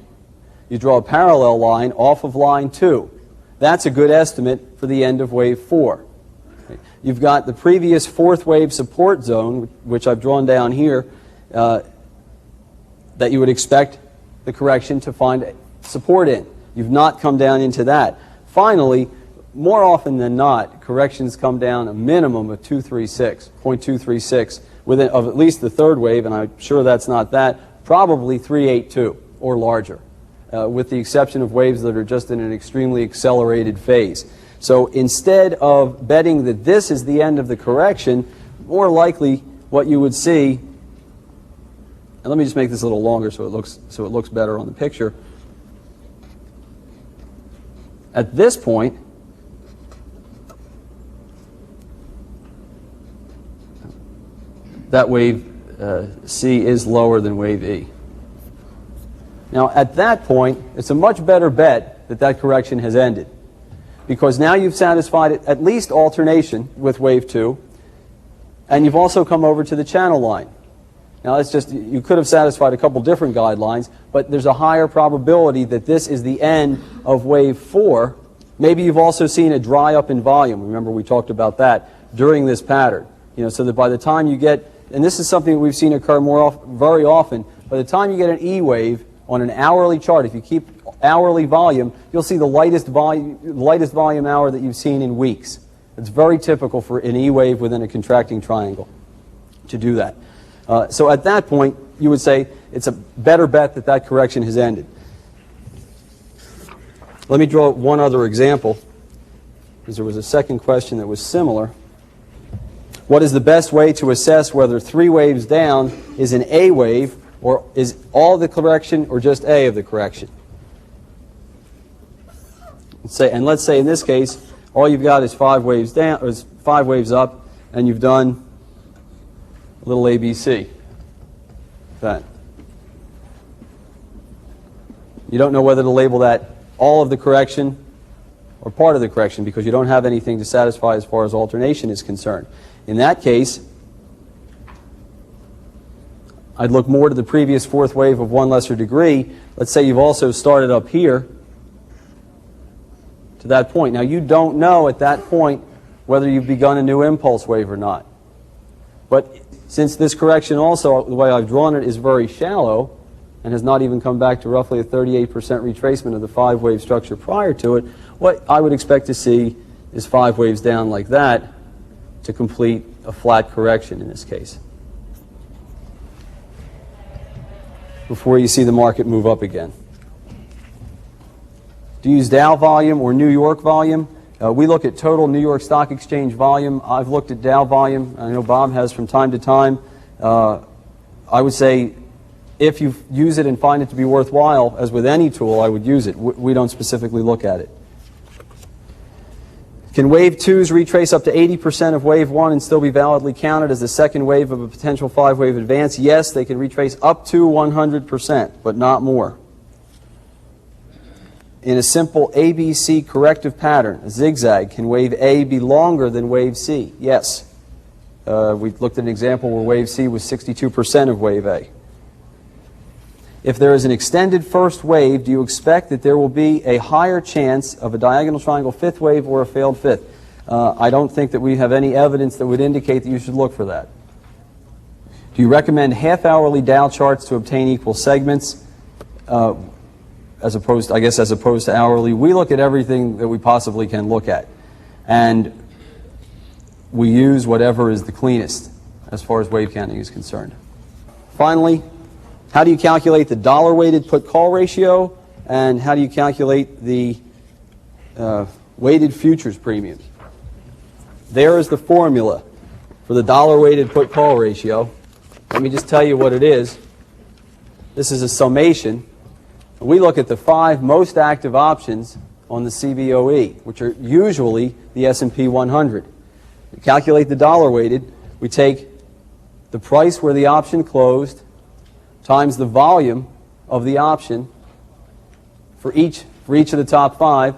You draw a parallel line off of line 2. That's a good estimate for the end of wave 4. You've got the previous 4th wave support zone, which I've drawn down here, that you would expect the correction to find support in. You've not come down into that. Finally, more often than not, corrections come down a minimum of 0.236 within of at least the 3rd wave, and I'm sure that's not that, probably 382 or larger, with the exception of waves that are just in an extremely accelerated phase. So instead of betting that this is the end of the correction, more likely what you would see, and let me just make this a little longer so it looks better on the picture. At this point, that wave C is lower than wave E. Now, at that point, it's a much better bet that that correction has ended, because now you've satisfied at least alternation with wave 2, and you've also come over to the channel line. Now, it's just, you could have satisfied a couple different guidelines, but there's a higher probability that this is the end of wave 4. Maybe you've also seen a dry up in volume. Remember, we talked about that during this pattern. You know, so that by the time you get, and this is something that we've seen occur very often, by the time you get an E wave on an hourly chart, if you keep hourly volume, you'll see the lightest volume hour that you've seen in weeks. It's very typical for an E wave within a contracting triangle to do that. So at that point, you would say it's a better bet that that correction has ended. Let me draw one other example, because there was a second question that was similar. What is the best way to assess whether 3 waves down is an A wave, or is all the correction, or just A of the correction? Let's say in this case, all you've got is 5 waves down, or is 5 waves up, and you've done a little ABC. That. You don't know whether to label that all of the correction or part of the correction, because you don't have anything to satisfy as far as alternation is concerned. In that case, I'd look more to the previous 4th wave of 1 lesser degree. Let's say you've also started up here to that point. Now, you don't know at that point whether you've begun a new impulse wave or not. But since this correction also, the way I've drawn it, is very shallow and has not even come back to roughly a 38% retracement of the 5-wave structure prior to it, what I would expect to see is 5 waves down like that to complete a flat correction in this case, before you see the market move up again. To use Dow volume or New York volume, we look at total New York Stock Exchange volume. I've looked at Dow volume. I know Bob has from time to time. I would say if you use it and find it to be worthwhile, as with any tool, I would use it. We don't specifically look at it. Can wave 2s retrace up to 80% of wave 1 and still be validly counted as the second wave of a potential 5-wave advance? Yes, they can retrace up to 100%, but not more. In a simple ABC corrective pattern, a zigzag, can wave A be longer than wave C? Yes. We looked at an example where wave C was 62% of wave A. If there is an extended first wave, do you expect that there will be a higher chance of a diagonal triangle 5th wave or a failed 5th? I don't think that we have any evidence that would indicate that you should look for that. Do you recommend half-hourly Dow charts to obtain equal segments? As opposed to hourly? We look at everything that we possibly can look at, and we use whatever is the cleanest as far as wave counting is concerned. Finally, how do you calculate the dollar-weighted put-call ratio, and how do you calculate the weighted futures premium? There is the formula for the dollar-weighted put-call ratio. Let me just tell you what it is. This is a summation. We look at the 5 most active options on the CBOE, which are usually the S&P 100. We calculate the dollar weighted. We take the price where the option closed times the volume of the option for each of the top 5,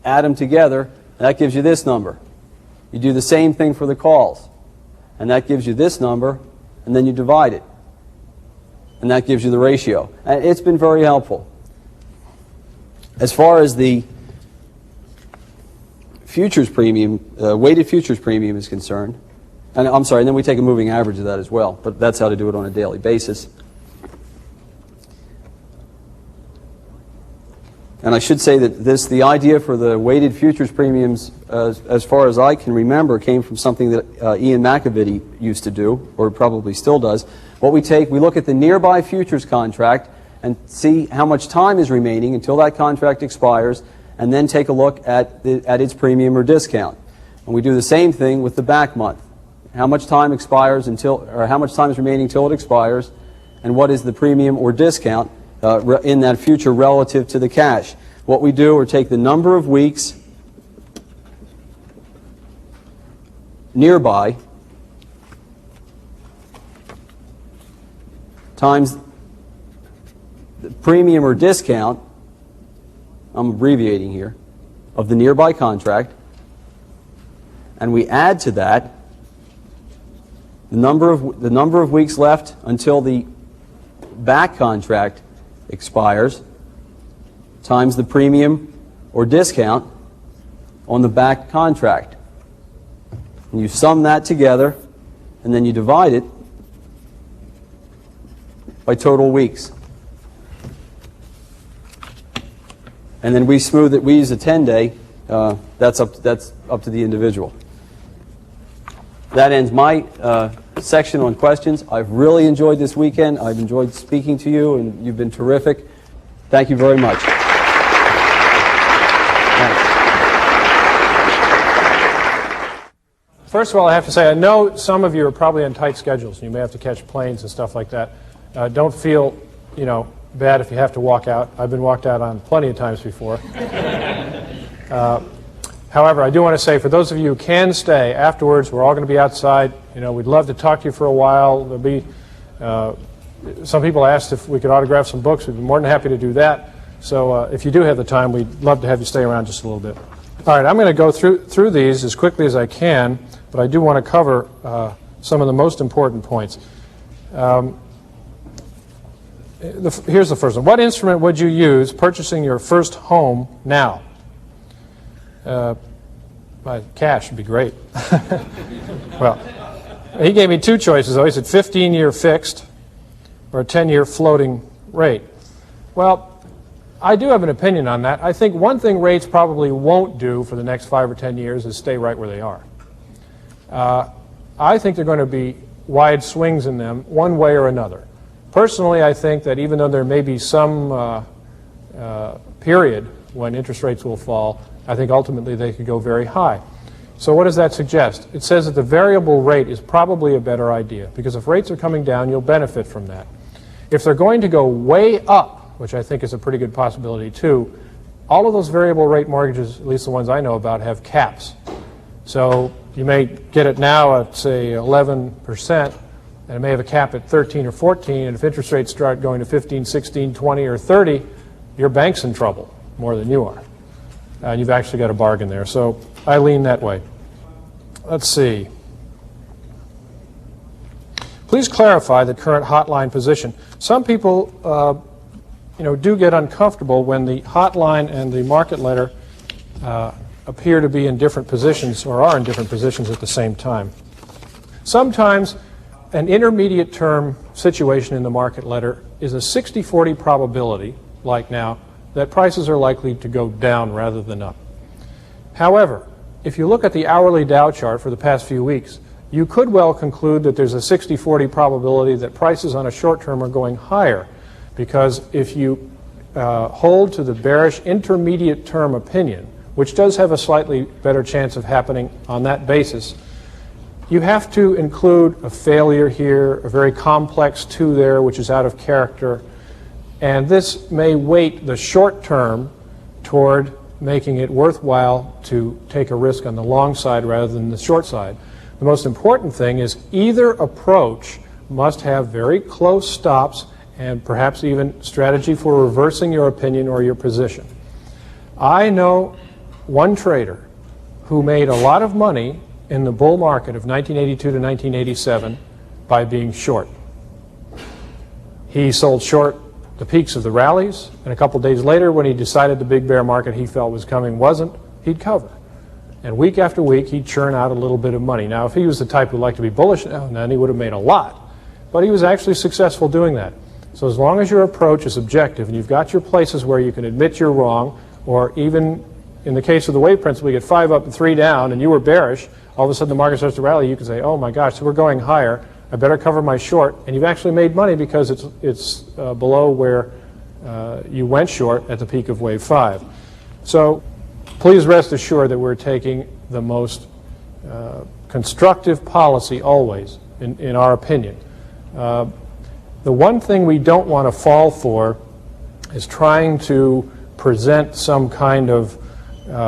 add them together, and that gives you this number. You do the same thing for the calls, and that gives you this number, and then you divide it, and that gives you the ratio. And it's been very helpful. As far as the futures premium, weighted futures premium is concerned, and I'm sorry, and then we take a moving average of that as well, but that's how to do it on a daily basis. And I should say that the idea for the weighted futures premiums, as far as I can remember, came from something that Ian McAvity used to do, or probably still does. What we look at the nearby futures contract and see how much time is remaining until that contract expires, and then take a look at its premium or discount. And we do the same thing with the back month. How much time expires or how much time is remaining until it expires, and what is the premium or discount in that future relative to the cash. What we do is take the number of weeks nearby times the premium or discount, I'm abbreviating here, of the nearby contract, and we add to that the number of weeks left until the back contract expires times the premium or discount on the back contract. And you sum that together, and then you divide it by total weeks. And then we smooth it. We use a 10-day. That's up to the individual. That ends my section on questions. I've really enjoyed this weekend. I've enjoyed speaking to you, and you've been terrific. Thank you very much. Thanks. First of all, I have to say, I know some of you are probably on tight schedules, and you may have to catch planes and stuff like that. Don't feel, bad if you have to walk out. I've been walked out on plenty of times before. However, I do want to say, for those of you who can stay afterwards, we're all going to be outside. We'd love to talk to you for a while. There'll be some people asked if we could autograph some books. We'd be more than happy to do that. So if you do have the time, we'd love to have you stay around just a little bit. All right, I'm going to go through these as quickly as I can, but I do want to cover some of the most important points. Here's the first one. What instrument would you use purchasing your first home now? Cash would be great. Well, he gave me two choices, though. He said 15-year fixed or a 10-year floating rate. Well, I do have an opinion on that. I think one thing rates probably won't do for the next 5 or 10 years is stay right where they are. I think there are going to be wide swings in them one way or another. Personally, I think that even though there may be some period when interest rates will fall, I think ultimately they could go very high. So what does that suggest? It says that the variable rate is probably a better idea, because if rates are coming down, you'll benefit from that. If they're going to go way up, which I think is a pretty good possibility too, all of those variable rate mortgages, at least the ones I know about, have caps. So you may get it now at, say, 11%, and it may have a cap at 13 or 14, and if interest rates start going to 15, 16, 20, or 30, your bank's in trouble more than you are. And you've actually got a bargain there. So I lean that way. Let's see. Please clarify the current hotline position. Some people do get uncomfortable when the hotline and the market letter appear to be in different positions or are in different positions at the same time. Sometimes an intermediate term situation in the market letter is a 60-40 probability, like now, that prices are likely to go down rather than up. However, if you look at the hourly Dow chart for the past few weeks, you could well conclude that there's a 60-40 probability that prices on a short term are going higher, because if you hold to the bearish intermediate term opinion, which does have a slightly better chance of happening on that basis, you have to include a failure here, a very complex 2 there, which is out of character, and this may weight the short term toward making it worthwhile to take a risk on the long side rather than the short side. The most important thing is either approach must have very close stops and perhaps even strategy for reversing your opinion or your position. I know one trader who made a lot of money in the bull market of 1982 to 1987 by being short. He sold short the peaks of the rallies, and a couple days later, when he decided the big bear market he felt was coming wasn't, he'd cover. And week after week, he'd churn out a little bit of money. Now, if he was the type who liked to be bullish now and then, he would have made a lot. But he was actually successful doing that. So as long as your approach is objective and you've got your places where you can admit you're wrong, or even in the case of the wave principle, you get 5 up and 3 down and you were bearish, all of a sudden the market starts to rally, you can say, oh my gosh, so we're going higher, I better cover my short, and you've actually made money because it's below where you went short at the peak of wave 5. So please rest assured that we're taking the most constructive policy always, in our opinion. The one thing we don't want to fall for is trying to present some kind of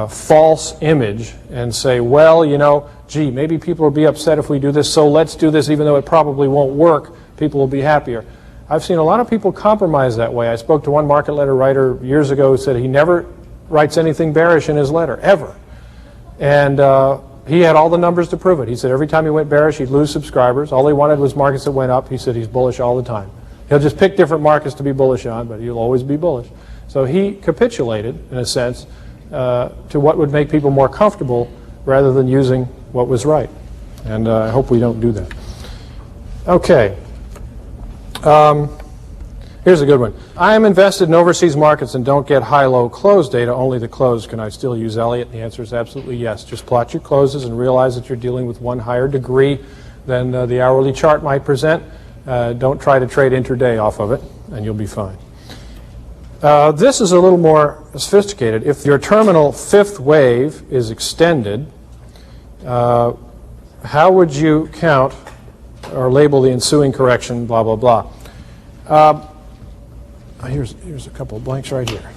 false image and say, well, gee, maybe people will be upset if we do this, so let's do this even though it probably won't work. People will be happier. I've seen a lot of people compromise that way. I spoke to one market letter writer years ago who said he never writes anything bearish in his letter, ever. And he had all the numbers to prove it. He said every time he went bearish, he'd lose subscribers. All he wanted was markets that went up. He said he's bullish all the time. He'll just pick different markets to be bullish on, but he'll always be bullish. So he capitulated, in a sense, to what would make people more comfortable rather than using what was right. And I hope we don't do that. Okay. Here's a good one. I am invested in overseas markets and don't get high-low close data, only the close. Can I still use Elliott? The answer is absolutely yes. Just plot your closes and realize that you're dealing with one higher degree than the hourly chart might present. Don't try to trade intraday off of it, and you'll be fine. This is a little more sophisticated. If your terminal 5th wave is extended, how would you count or label the ensuing correction, blah, blah, blah. Here's a couple of blanks right here.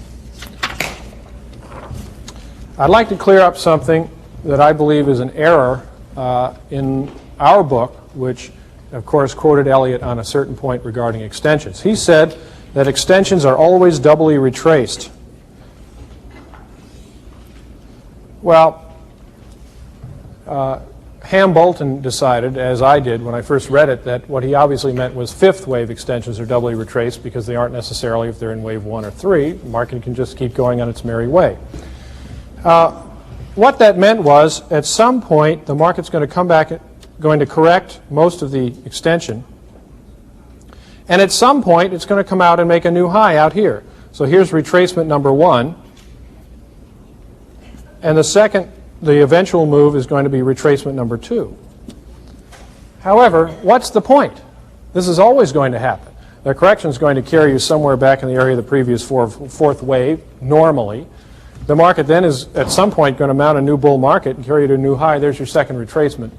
I'd like to clear up something that I believe is an error in our book, which, of course, quoted Elliott on a certain point regarding extensions. He said that extensions are always doubly retraced. Well, Ham-Bolton decided, as I did when I first read it, that what he obviously meant was 5th wave extensions are doubly retraced because they aren't necessarily if they're in wave 1 or 3. The market can just keep going on its merry way. what that meant was, at some point, the market's going to come back, going to correct most of the extension. And at some point, it's going to come out and make a new high out here. So here's retracement number 1. And the eventual move is going to be retracement number 2. However, what's the point? This is always going to happen. The correction is going to carry you somewhere back in the area of the previous fourth wave, normally. The market then is, at some point, going to mount a new bull market and carry you to a new high. There's your second retracement.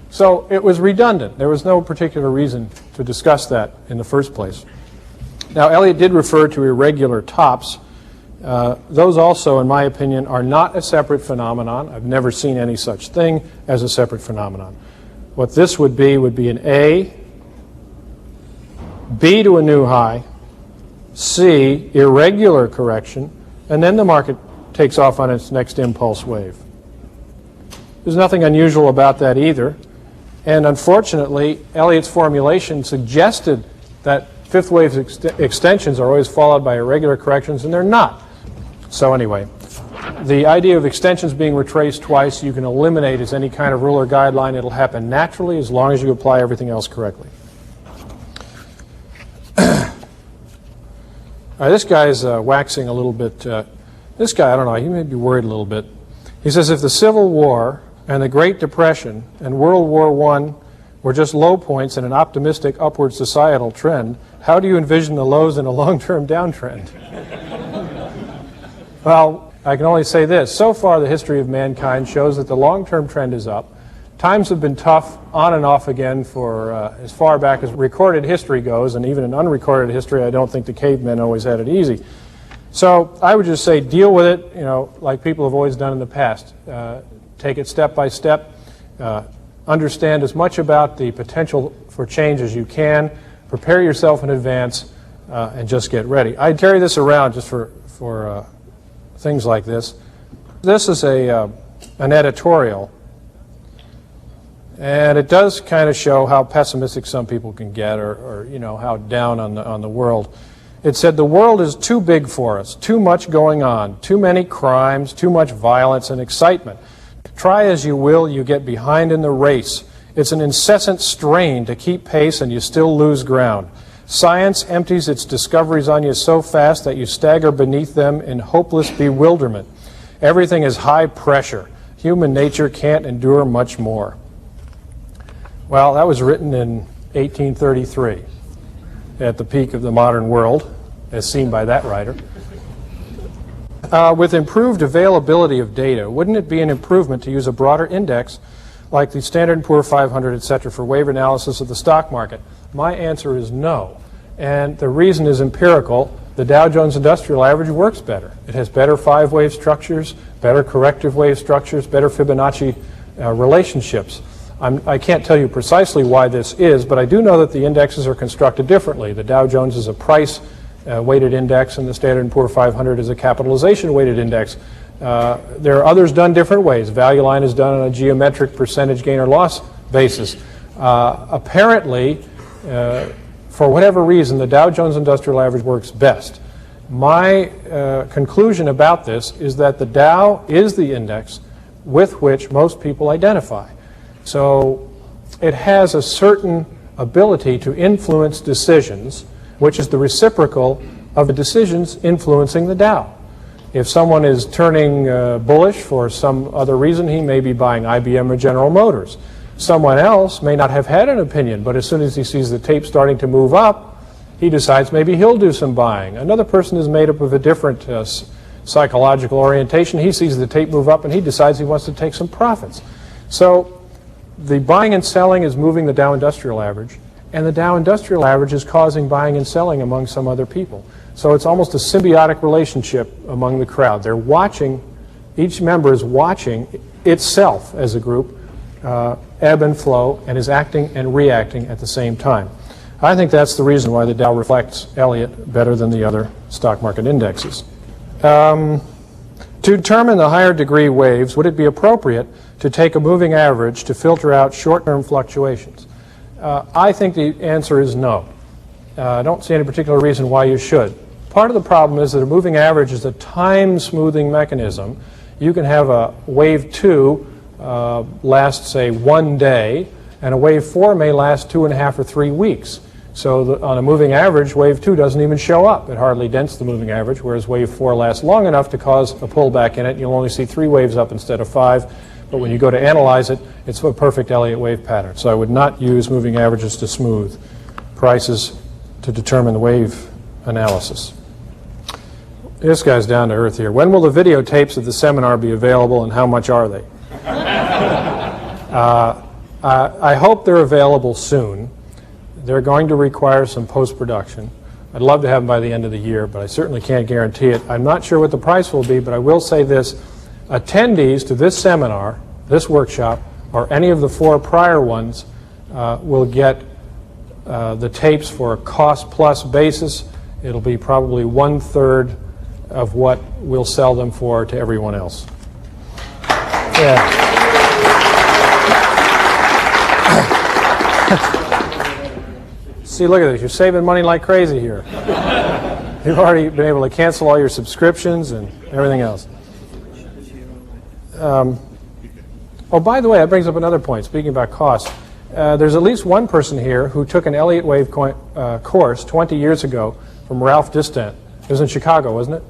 So it was redundant. There was no particular reason to discuss that in the first place. Now, Elliott did refer to irregular tops. Those also, in my opinion, are not a separate phenomenon. I've never seen any such thing as a separate phenomenon. What this would be an A, B to a new high, C, irregular correction, and then the market takes off on its next impulse wave. There's nothing unusual about that either. And unfortunately, Elliott's formulation suggested that fifth wave extensions are always followed by irregular corrections, and they're not. So anyway, the idea of extensions being retraced twice you can eliminate as any kind of rule or guideline. It'll happen naturally as long as you apply everything else correctly. All right, this guy's waxing a little bit. This guy, I don't know, he may be worried a little bit. He says if the Civil War and the Great Depression and World War I were just low points in an optimistic upward societal trend, how do you envision the lows in a long-term downtrend? Well, I can only say this. So far, the history of mankind shows that the long-term trend is up. Times have been tough on and off again for as far back as recorded history goes, and even in unrecorded history, I don't think the cavemen always had it easy. So I would just say deal with it, you know, like people have always done in the past. Take it step by step. Understand as much about the potential for change as you can. Prepare yourself in advance, and just get ready. I carry this around just for things like this. This is an editorial, and it does kind of show how pessimistic some people can get, or you know, how down on the world. It said, the world is too big for us, too much going on, too many crimes, too much violence and excitement. Try as you will, you get behind in the race. It's an incessant strain to keep pace and you still lose ground. Science empties its discoveries on you so fast that you stagger beneath them in hopeless bewilderment. Everything is high pressure. Human nature can't endure much more. Well, that was written in 1833, at the peak of the modern world, as seen by that writer. With improved availability of data, wouldn't it be an improvement to use a broader index like the Standard & Poor's 500, etc., for wave analysis of the stock market? My answer is no. And the reason is empirical. The Dow Jones Industrial Average works better. It has better five-wave structures, better corrective wave structures, better Fibonacci relationships. I can't tell you precisely why this is, but I do know that the indexes are constructed differently. The Dow Jones is a price-weighted index, and the Standard & Poor's 500 is a capitalization-weighted index. There are others done different ways. Value line is done on a geometric percentage gain or loss basis. Apparently, for whatever reason, the Dow Jones Industrial Average works best. My conclusion about this is that the Dow is the index with which most people identify. So it has a certain ability to influence decisions, which is the reciprocal of the decisions influencing the Dow. If someone is turning bullish for some other reason, he may be buying IBM or General Motors. Someone else may not have had an opinion, but as soon as he sees the tape starting to move up, he decides maybe he'll do some buying. Another person is made up of a different psychological orientation. He sees the tape move up and he decides he wants to take some profits. So the buying and selling is moving the Dow Industrial Average, and the Dow Industrial Average is causing buying and selling among some other people. So it's almost a symbiotic relationship among the crowd. They're watching, each member is watching itself as a group ebb and flow, and is acting and reacting at the same time. I think that's the reason why the Dow reflects Elliott better than the other stock market indexes. To determine the higher degree waves, would it be appropriate to take a moving average to filter out short-term fluctuations? I think the answer is no. I don't see any particular reason why you should. Part of the problem is that a moving average is a time-smoothing mechanism. you can have a wave 2 last, say, 1 day, and a wave 4 may last 2.5 or 3 weeks. So on a moving average, wave 2 doesn't even show up. It hardly dents the moving average, whereas wave 4 lasts long enough to cause a pullback in it. You'll only see 3 waves up instead of 5. But when you go to analyze it, it's a perfect Elliott wave pattern. So I would not use moving averages to smooth prices to determine the wave analysis. This guy's down to earth here. When will the videotapes of the seminar be available, and how much are they? I hope they're available soon. They're going to require some post-production. I'd love to have them by the end of the year, but I certainly can't guarantee it. I'm not sure what the price will be, but I will say this. Attendees to this seminar, this workshop, or any of the 4 prior ones will get the tapes for a cost-plus basis. It'll be probably 1/3 of what we'll sell them for to everyone else. Yeah. See, look at this. You're saving money like crazy here. You've already been able to cancel all your subscriptions and everything else. Oh, by the way, that brings up another point. Speaking about cost, there's at least one person here who took an Elliott wave course 20 years ago from Ralph Distant. It was in Chicago, wasn't it?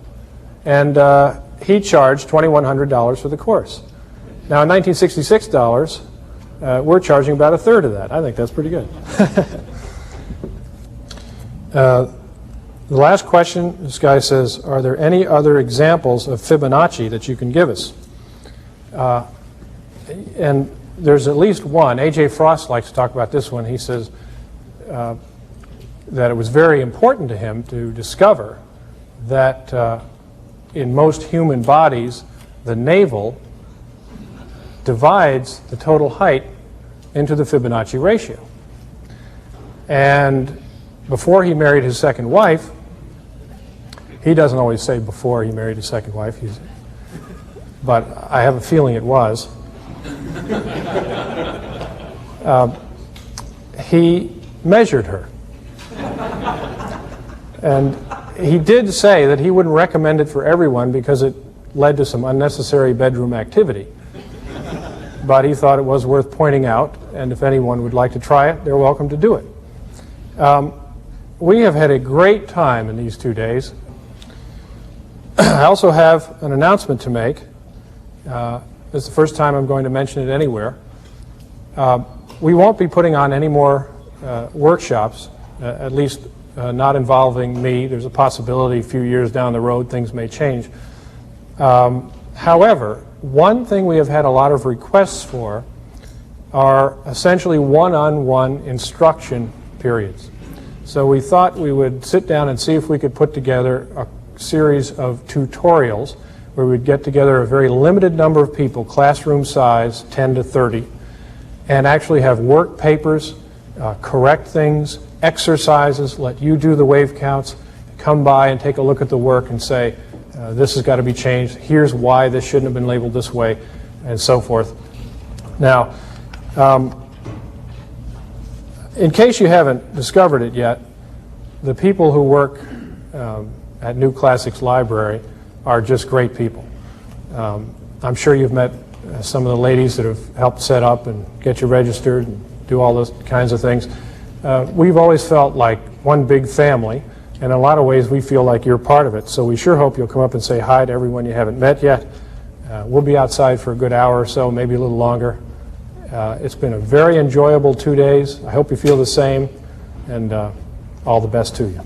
And he charged $2,100 for the course. Now, in 1966 dollars, we're charging about 1/3 of that. I think that's pretty good. The last question, this guy says, are there any other examples of Fibonacci that you can give us? And there's at least one. A.J. Frost likes to talk about this one. He says that it was very important to him to discover that in most human bodies, the navel divides the total height into the Fibonacci ratio. And before he married his second wife, he doesn't always say before he married his second wife, but I have a feeling it was. He measured her. And he did say that he wouldn't recommend it for everyone because it led to some unnecessary bedroom activity. But he thought it was worth pointing out, and if anyone would like to try it, they're welcome to do it. We have had a great time in these 2 days. I also have an announcement to make. It's the first time I'm going to mention it anywhere. We won't be putting on any more workshops, at least not involving me. There's a possibility a few years down the road things may change. However, one thing we have had a lot of requests for are essentially one-on-one instruction periods. So we thought we would sit down and see if we could put together a series of tutorials where we'd get together a very limited number of people, classroom size, 10 to 30, and actually have work papers, correct things, exercises, let you do the wave counts, come by and take a look at the work and say, this has got to be changed, here's why this shouldn't have been labeled this way, and so forth. Now, in case you haven't discovered it yet, the people who work at New Classics Library are just great people. I'm sure you've met some of the ladies that have helped set up and get you registered and do all those kinds of things. We've always felt like one big family, and in a lot of ways we feel like you're part of it. So we sure hope you'll come up and say hi to everyone you haven't met yet. We'll be outside for a good hour or so, maybe a little longer. It's been a very enjoyable 2 days. I hope you feel the same, and all the best to you.